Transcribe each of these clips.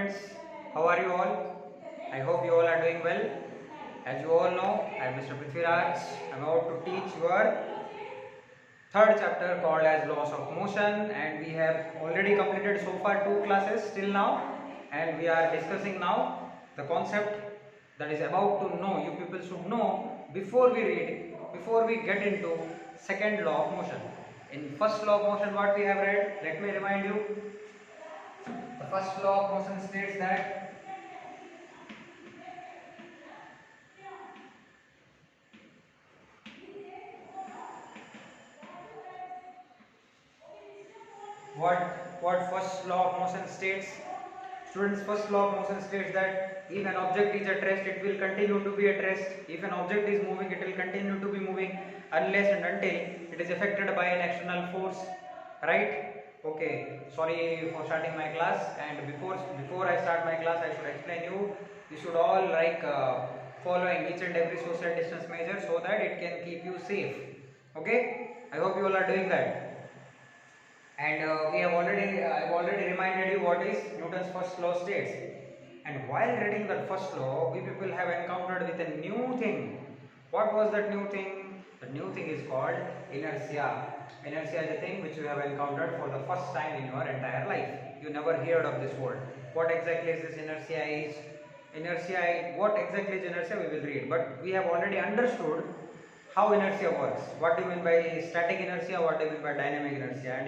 students, how are you all? I hope you all are doing well. As you all know, I am Mr. Prithviraj. I am about to teach your third chapter called as laws of motion, and we have already completed so far 2 classes till now, and we are discussing now the concept that is about to know. You people should know before we read, before we get into second law of motion. In first law of motion, what we have read, let me remind you. The first law of motion states that what first law of motion states? Students, first law of motion states that if an object is at rest, it will continue to be at rest. If an object is moving, it will continue to be moving unless and until it is affected by an external force. Right? Okay. Sorry for starting my class. And before I start my class, I should explain you. You should all following each and every social distance measure so that it can keep you safe. Okay? I hope you all are doing that. And I've already reminded you what is Newton's first law states. And while reading that first law, we people have encountered with a new thing. What was that new thing? The new thing is called inertia. Inertia is a thing which you have encountered for the first time in your entire life. You never heard of this word. What exactly is this inertia is? What exactly is inertia? We will read. But we have already understood how inertia works. What do you mean by static inertia? What do you mean by dynamic inertia? And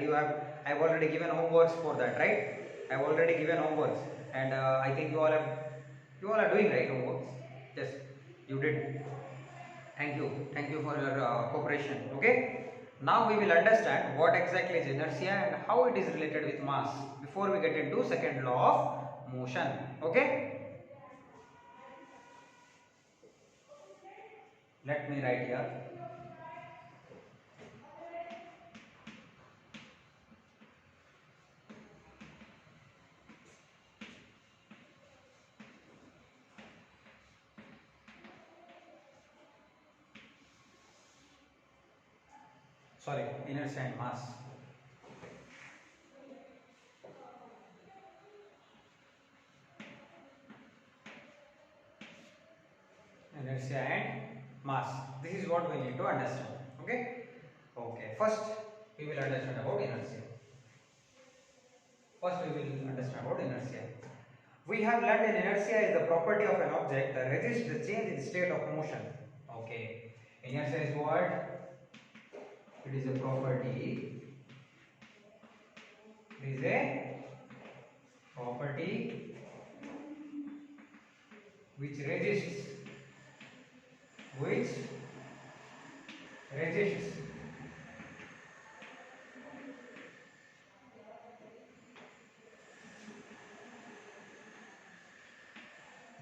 I've already given homeworks for that, right? I've already given homeworks, and I think you all are doing right homeworks. Yes, you did. Thank you for your cooperation. Okay. Now we will understand what exactly is inertia and how it is related with mass before we get into second law of motion. Okay. Let me write here. Sorry, inertia and mass. Inertia and mass. This is what we need to understand. Okay. Okay. First, we will understand about inertia. We have learned that inertia is the property of an object that resists the change in state of motion. Okay. Inertia is what? It is a property. It is a property which resists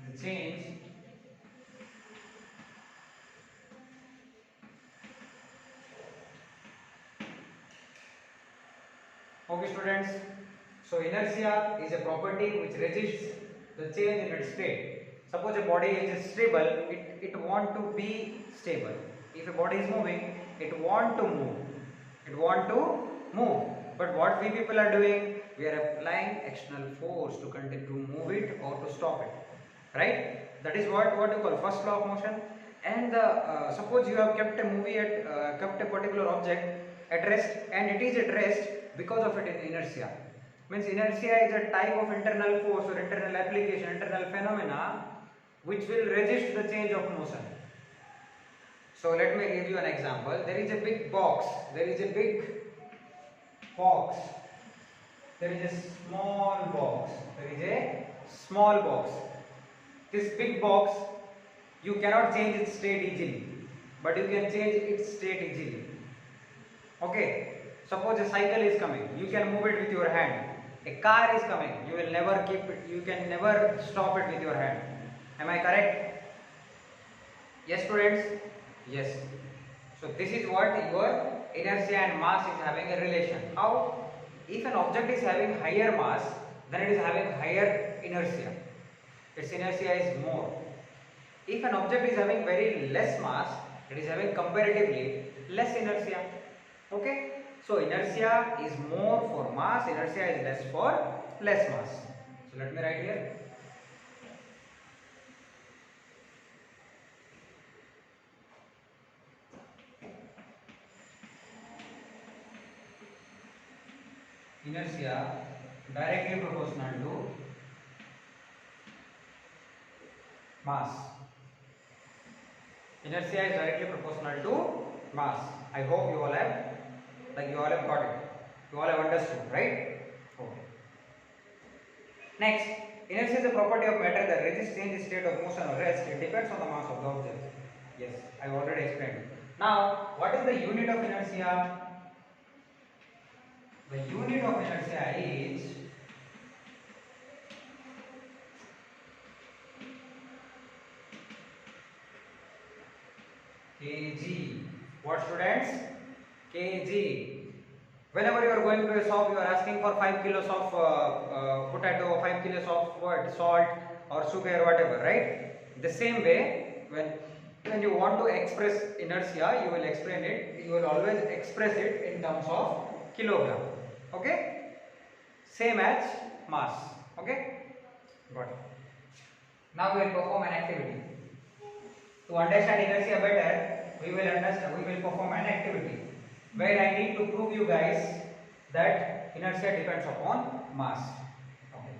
the change okay students, so inertia is a property which resists the change in its state. Suppose a body is stable, it want to be stable. If a body is moving, it want to move. But what we people are doing, we are applying external force to continue to move it or to stop it, right? That is what you call first law of motion. And suppose you have kept a particular object at rest, and it is at rest because of its inertia. Means inertia is a type of internal force or internal application, internal phenomena which will resist the change of motion. So let me give you an example. There is a big box, there is a small box, This big box, you cannot change its state easily, but you can change its state easily. Okay, suppose a cycle is coming, you can move it with your hand. A car is coming, you can never stop it with your hand. Am I correct? Yes students? Yes. So this is what your inertia and mass is having a relation. How? If an object is having higher mass, then it is having higher inertia. Its inertia is more. If an object is having very less mass, it is having comparatively less inertia. Okay? So inertia is more for mass, inertia is less for less mass. So So let me write here. Inertia directly proportional to mass. Inertia is directly proportional to mass. I hope you all have got it. You all have understood, right? Okay. Next, inertia is a property of matter that resists change state of motion or rest. It depends on the mass of the object. Yes, I already explained. Now, what is the unit of inertia? The unit of inertia is kg. What, students? Kg. Whenever you are going to a shop, you are asking for 5 kilos of potato, 5 kilos of what, salt or sugar, whatever, right? The same way, when you want to express inertia, you will explain it. You will always express it in terms of kilogram. Okay? Same as mass. Okay? Got it. Now we will perform an activity. To understand inertia better, we will perform an activity where I need to prove you guys that inertia depends upon mass. Okay.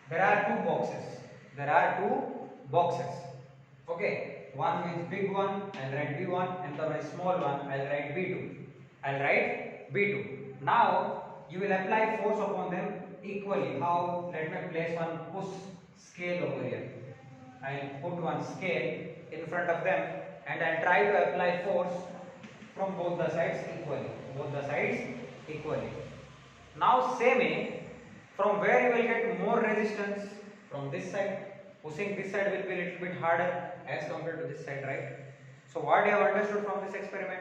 There are two boxes. Okay, one is big one, I'll write B1, and the small one, I'll write B2. Now, you will apply force upon them equally. How? Let me place one push scale over here. I'll put one scale in front of them and I'll try to apply force from both the sides equally. Now, same from where you will get more resistance? From this side. Pushing this side will be a little bit harder as compared to this side, right? So what you have understood from this experiment?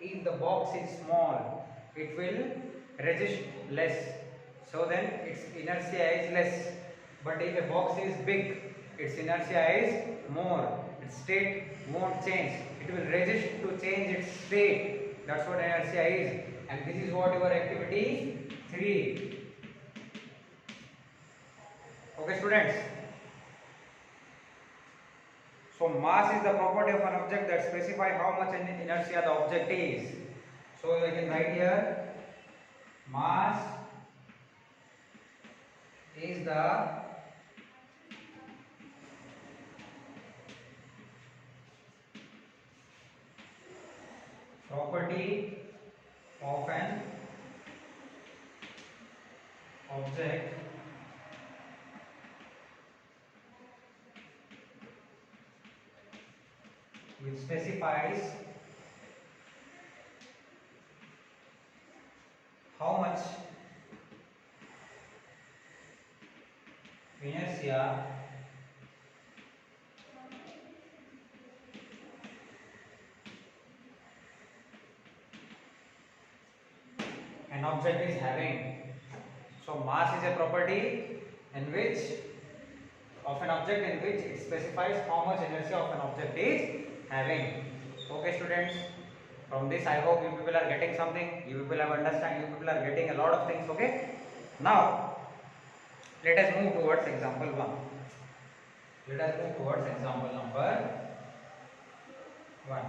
If the box is small, it will resist less. So then its inertia is less. But if a box is big, its inertia is more. Its state won't change. It will resist to change its state. That's what inertia is. And this is what your activity 3. Okay, students. So mass is the property of an object that specifies how much inertia the object is. So I can write here, mass is the property of an object which specifies how much inertia an object is having. So mass is a property in which of an object in which it specifies how much inertia of an object is having. Okay, students. From this, I hope you people are getting something. You people have understand. You people are getting a lot of things. Okay. Now, let us move towards example 1. Let us move towards example number 1.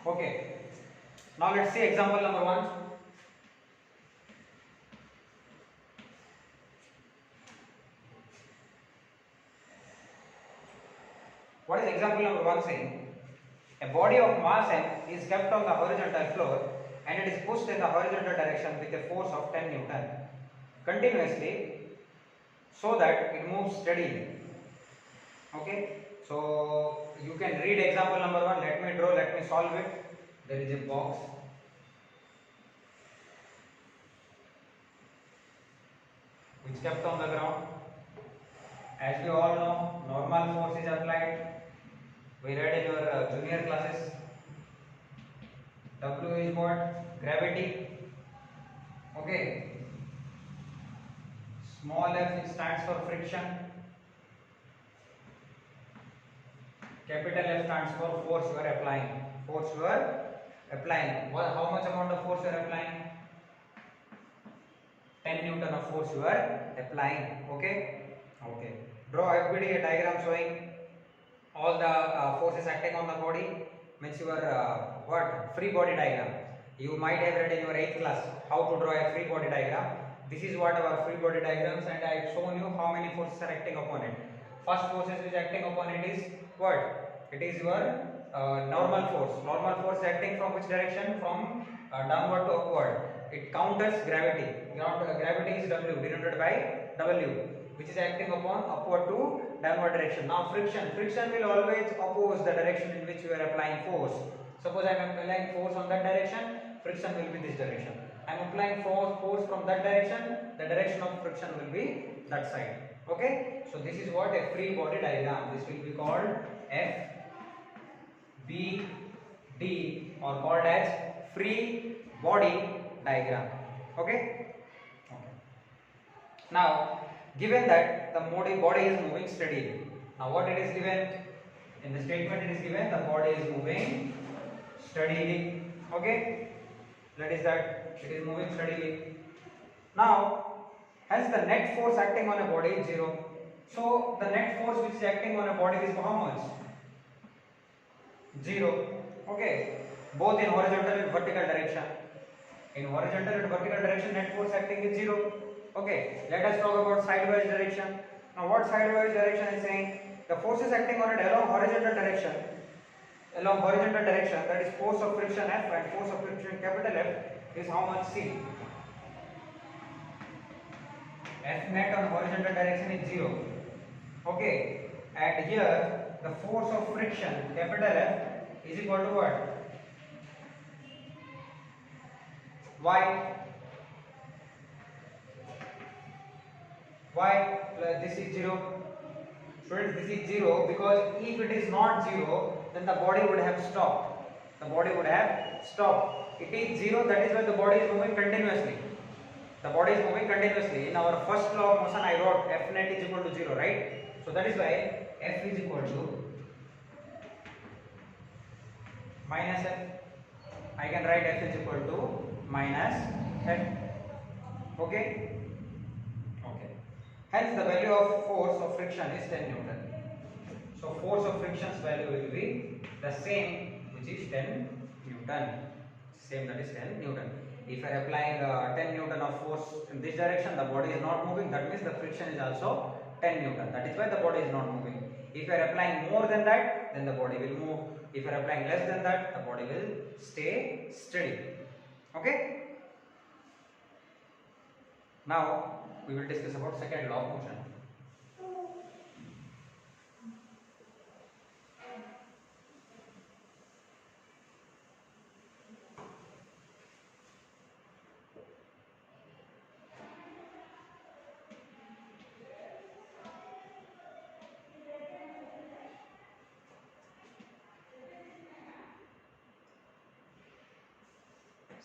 Okay. Now let's see example number 1. What is example number 1 saying? A body of mass m is kept on the horizontal floor and it is pushed in the horizontal direction with a force of 10 Newton continuously so that it moves steadily. Okay. So you can read example number 1. Let me solve it. There is a box. Which kept on the ground. As we all know, normal force is applied. We read in your junior classes. W is what? Gravity. Okay. Small f stands for friction. Capital F stands for force you are applying. Force you are applying. How much amount of force you are applying? 10 Newton of force you are applying. Okay. Okay. Draw FBD diagram showing all the forces acting on the body. Means your what? Free body diagram. You might have read in your 8th class how to draw a free body diagram. This is what our free body diagrams, and I have shown you how many forces are acting upon it. First forces which acting upon it is what? It is your normal force. Normal force acting from which direction? From downward to upward. It counters gravity. Gravity is W denoted by W, which is acting upon upward to downward direction. Now friction. Friction will always oppose the direction in which you are applying force. Suppose I am applying force on that direction, friction will be this direction. I am applying force from that direction, the direction of friction will be that side. Okay. So this is what a free body diagram. This will be called F B D, or called as free body diagram. Okay. Okay. Now, given that the body is moving steadily. Now, what it is given in the statement? It is given the body is moving steadily. Okay. That is that it is moving steadily. Now, hence the net force acting on a body is 0. So the net force which is acting on a body is how much? 0. Okay. Both in horizontal and vertical direction. In horizontal and vertical direction, net force acting is 0. Okay. Let us talk about sidewise direction. Now, what sidewise direction is saying? The forces acting on it along horizontal direction. Along horizontal direction, that is force of friction F, and force of friction capital F is how much? C. F net on horizontal direction is 0. Okay. And here the force of friction capital F is equal to what? Why? Why this is 0? Students, this is 0 because if it is not 0, then the body would have stopped. The body would have stopped. It is 0, that is why the body is moving continuously. The body is moving continuously. In our first law of motion, I wrote F net is equal to 0, right? So that is why F is equal to minus F. I can write F is equal to minus F. Okay? Okay. Hence the value of force of friction is 10 Newton. So force of friction's value will be the same, which is 10 Newton. Same, that is 10 Newton. If I am applying 10 Newton of force in this direction, the body is not moving. That means the friction is also 10 Newton. That is why the body is not moving. If you are applying more than that, then the body will move. If you are applying less than that, the body will stay steady. Okay? Now we will discuss about second law of motion.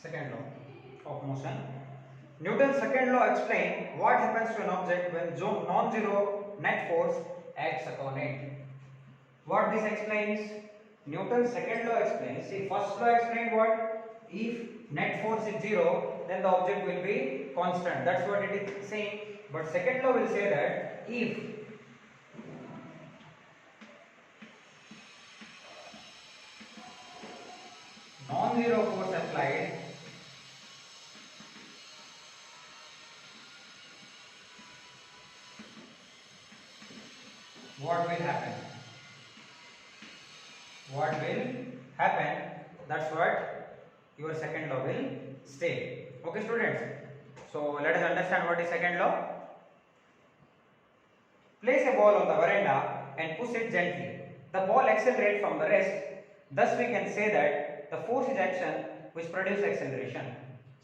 Second law of motion. Newton's second law explains what happens to an object when non-zero net force acts upon it. What this explains? Newton's second law explains. See, first law explained what? If net force is 0, then the object will be constant. That's what it is saying. But second law will say that if non-zero force applied, what will happen? What will happen? That's what your second law will say. Okay, students. So let us understand what is second law. Place a ball on the veranda and push it gently. The ball accelerates from the rest. Thus we can say that the force is action which produces acceleration.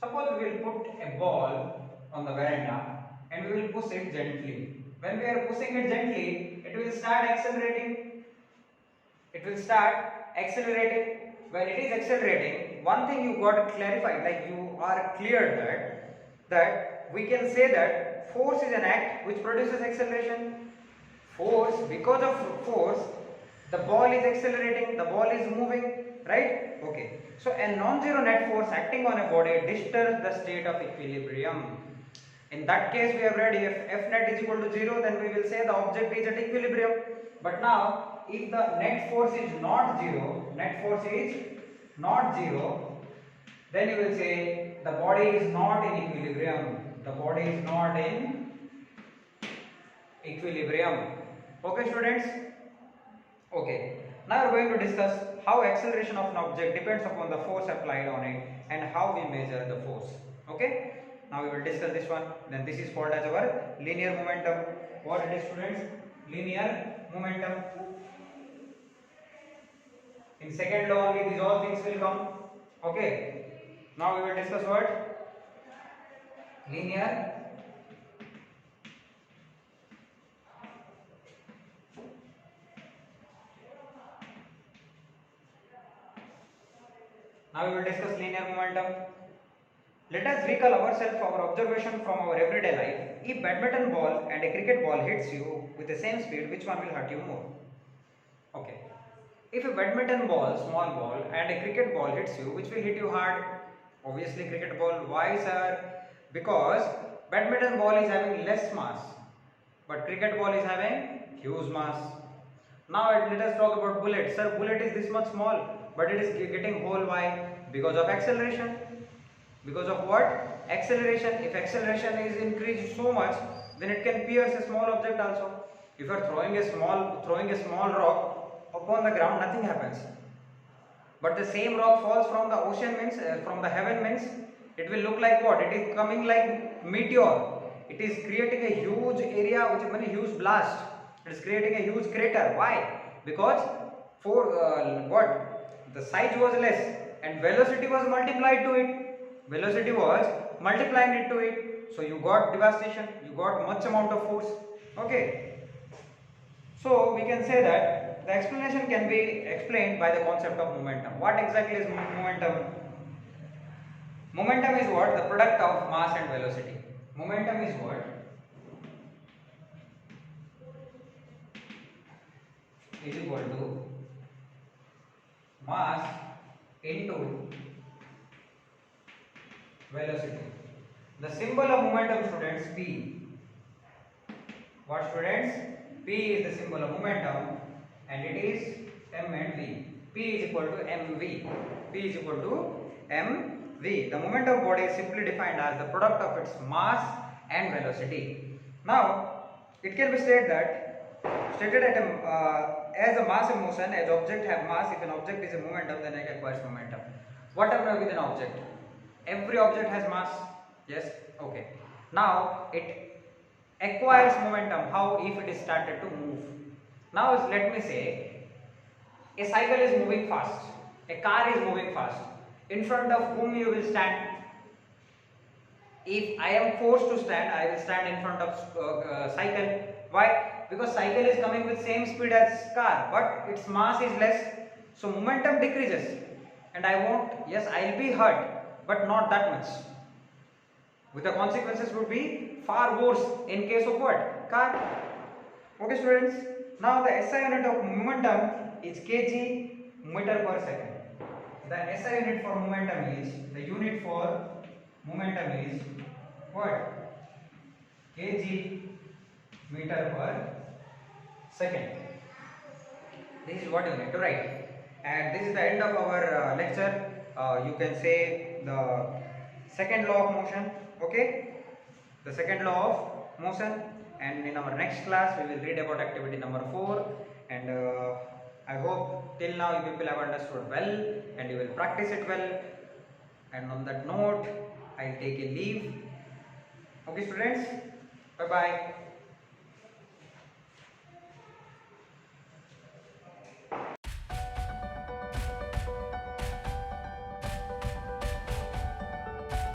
Suppose we will put a ball on the veranda and we will push it gently. When we are pushing it gently, it will start accelerating. it will start accelerating. When it is accelerating, one thing you got to clarify, like you are clear that we can say that force is an act which produces acceleration. Force, because of force, the ball is accelerating, the ball is moving, right? Okay. So a non-zero net force acting on a body disturbs the state of equilibrium. In that case, we have read if F net is equal to 0, then we will say the object is at equilibrium. But now, if the net force is not 0, net force is not 0, then you will say the body is not in equilibrium. The body is not in equilibrium. Okay, students? Okay. Now we are going to discuss how acceleration of an object depends upon the force applied on it and how we measure the force. Okay. Now we will discuss this one. Then this is called as our linear momentum. What it is, students? Linear momentum. In second law only these all things will come. Okay. Now we will discuss what? Linear Now we will discuss linear momentum. Let us recall ourselves our observation from our everyday life. If badminton ball and a cricket ball hits you with the same speed, which one will hurt you more? Okay. If a badminton ball, small ball, and a cricket ball hits you, which will hit you hard? Obviously cricket ball. Why, sir? Because badminton ball is having less mass, but cricket ball is having huge mass. Now let us talk about bullet. Sir, bullet is this much small, but it is getting whole. Why? Because of acceleration. Because of what? Acceleration. If acceleration is increased so much, then it can pierce a small object also. If you are throwing a small rock upon the ground, nothing happens. But the same rock falls from the ocean, means from the heaven, means it will look like what? It is coming like meteor. It is creating a huge area, which is a huge blast. It is creating a huge crater. Why? Because for what? The size was less and velocity was multiplied to it. Velocity was multiplying it to it. So you got devastation. You got much amount of force. Okay. So we can say that the explanation can be explained by the concept of momentum. What exactly is momentum? Momentum is what? The product of mass and velocity. Momentum is what? Is equal to mass into velocity. The symbol of momentum, students, P. What, students? P is the symbol of momentum and it is m and v. P is equal to mv. P is equal to mv. The momentum body is simply defined as the product of its mass and velocity. Now, it can be stated that as a mass in motion, as object have mass, if an object is a momentum, then it acquires momentum. What happens with an object? Every object has mass. Yes? Okay. Now, it acquires momentum. How? If it is started to move. Now, let me say, a cycle is moving fast. A car is moving fast. In front of whom you will stand? If I am forced to stand, I will stand in front of cycle. Why? Because cycle is coming with same speed as car, but its mass is less. So momentum decreases. And I won't, yes, I will be hurt, but not that much. With the consequences would be far worse in case of what? Car. Okay, students. Now the SI unit of momentum is kg meter per second. The SI unit for momentum is, the unit for momentum is what? Kg meter per second. This is what you need to write. And this is the end of our lecture. You can say the second law of motion. Okay, the second law of motion. And in our next class we will read about activity number 4. And I hope till now you people have understood well and you will practice it well. And on that note, I'll take a leave. Okay, students, bye bye.